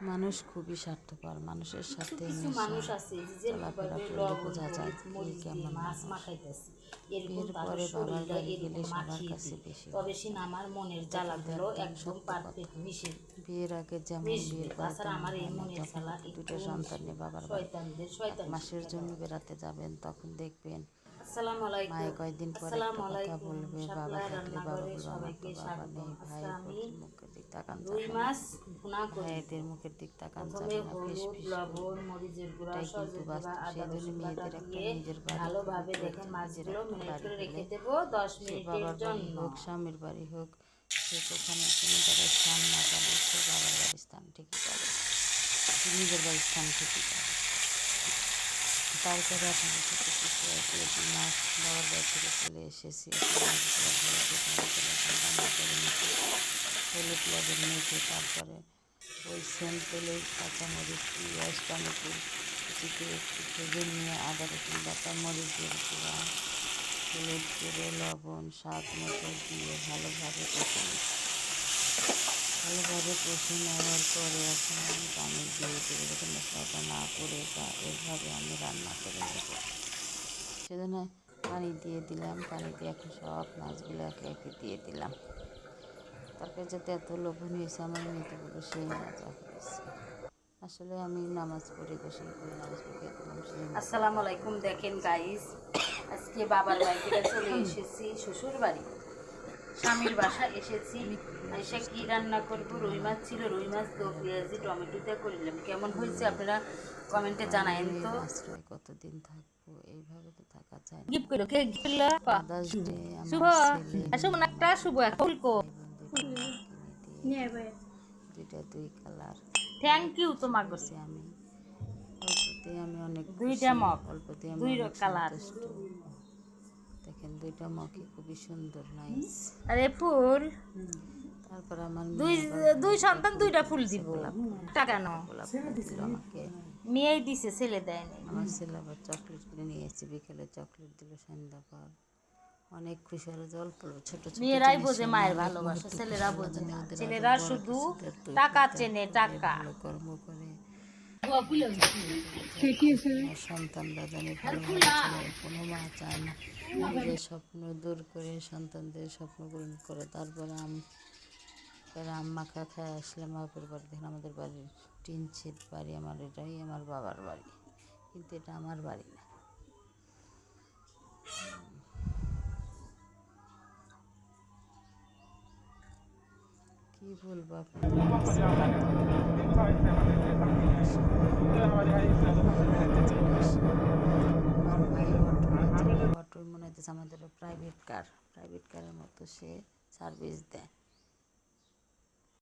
মানুষ খুবই স্বার্থপর, মানুষের সাথে মানুষ আছে যে চলাফেরা করলে বোঝা যায় কে কেমন মাছ মানুষ। মাখাইতেছি বিয়ের পরে বাবার বাড়ি গেলে সবার কাছে বেশি তবে সে আমার মনের জ্বালাগুলো একদম পারফেক্ট মিশে। বিয়ের আগে যেমন, বিয়ের পরে আমার এই মনের জ্বালা দুটো সন্তান নিয়ে বাবার বাড়ি এক মাসের জন্য বেড়াতে যাবেন, তখন দেখবেন আসসালামু আলাইকুম, মায়ে কয়েকদিন পরে একটা কথা বলবে, বাবা থাকলে বাবা বলবে আমার তো বাবা নেই, ভাই মুখের দিক তাকান ভাইদের মুখের দিক তাকান যাবে না, বেশ এটাই কিন্তু বাস্তব। সেই জন্য মেয়েদের একটা নিজের ভালোভাবে দেখেন মাছগুলো মিনিট করে রেখে দেব 10 মিনিটের জন্য। হোক স্বামীর বাড়ি হোক, সে ওখানে কোনো জায়গায় স্থান না পাবে, সে বাবার বাড়ির স্থান ঠিকই পাবে, নিজের বাড়ির স্থান ঠিকই পাবে। তারপরে আপনাদের সাথে কিছু একটি মাছ বাবার বাড়ি থেকে চলে এসেছি, হলুদ লবণ মেখে তারপরে ওই সেম তেলে কাঁচামরিচ, পেঁয়াজ, টমেটো কুচিকে একটু ভেজে নিয়ে আদা রসুন বাটা, মরিচের গুঁড়া, হলুদ গুঁড়ো, লবণ স্বাদ মতো দিয়ে ভালোভাবে কষে নেওয়ার পরে এখন আমি পানি দিয়ে দেবো, যাতে মশলাটা না পড়ে, বা এভাবে আমি রান্না করে নেব। সেজন্য পানি দিয়ে দিলাম, পানি দিয়ে এখন সব মাছগুলো একে একে দিয়ে দিলাম। তারপরে যাতে এত লোভনীয় হয়েছে আমার মেয়েগুলো, সেই মজা হয়েছে। আসলে আমি নামাজ পড়ে গোসল করে নামাজ পড়ে দিলাম। আসসালামু আলাইকুম, দেখেন গাইস, আজকে বাবার বাড়ি থেকে চলে এসেছি শ্বশুর বাড়ি, স্বামীর বাসা এসেছি। এসে কি রান্না করবো, রুই মাছ ছিল, রুই মাছ তো পেঁয়াজি টমেটো দিয়ে করলাম। কেমন হয়েছে আপনারা কমেন্টে জানায়েন তো। আশ্রয় কতদিন থাকবো, এইভাবে তো থাকা যায় না। গিফট করো কে শুভ শুভ একটা শুভ ফুলকো দুইটা দুই কালার। থ্যাংক ইউ তোমাকে। আমি অল্পতে আমি অনেক দুইটা মগ, অল্পতে আমি দুই অনেক কালার। দেখেন দুইটা মগই খুবই সুন্দর, নাইস। আরে ফুল তারপর আমার দুই সন্তান দুইটা ফুল দিব, টাকা ন দিল আমাকে, মেয়েই দিছে, ছেলে দেয়নি। আমার ছেলে আবার চকলেট কিনে নিয়ে এসেছে, বিকেলে চকলেট দিল সন্ধ্যা পর। অনেক খুশি হলো, জল পড়লো। ছোট ছোট মেয়েরাই বোঝে মায়ের ভালোবাসা, ছেলেরা বোঝে না। ছেলেরা শুধু টাকা চেনে, টাকা। কর্ম করে সন্তানরা জানে কোনো মা চায় না নিজের স্বপ্ন দূর করে সন্তানদের স্বপ্ন পূরণ করে। তারপরে আম্মা খায় আসলাম বাপের বাড়ি। দেখেন আমাদের বাড়ির টিন ছিট বাড়ি, আমার এটাই আমার বাবার বাড়ি, কিন্তু এটা আমার বাড়ি না। কি বলবো অটো মনে হচ্ছে আমাদের প্রাইভেট কারের মতো সে সার্ভিস দেয়।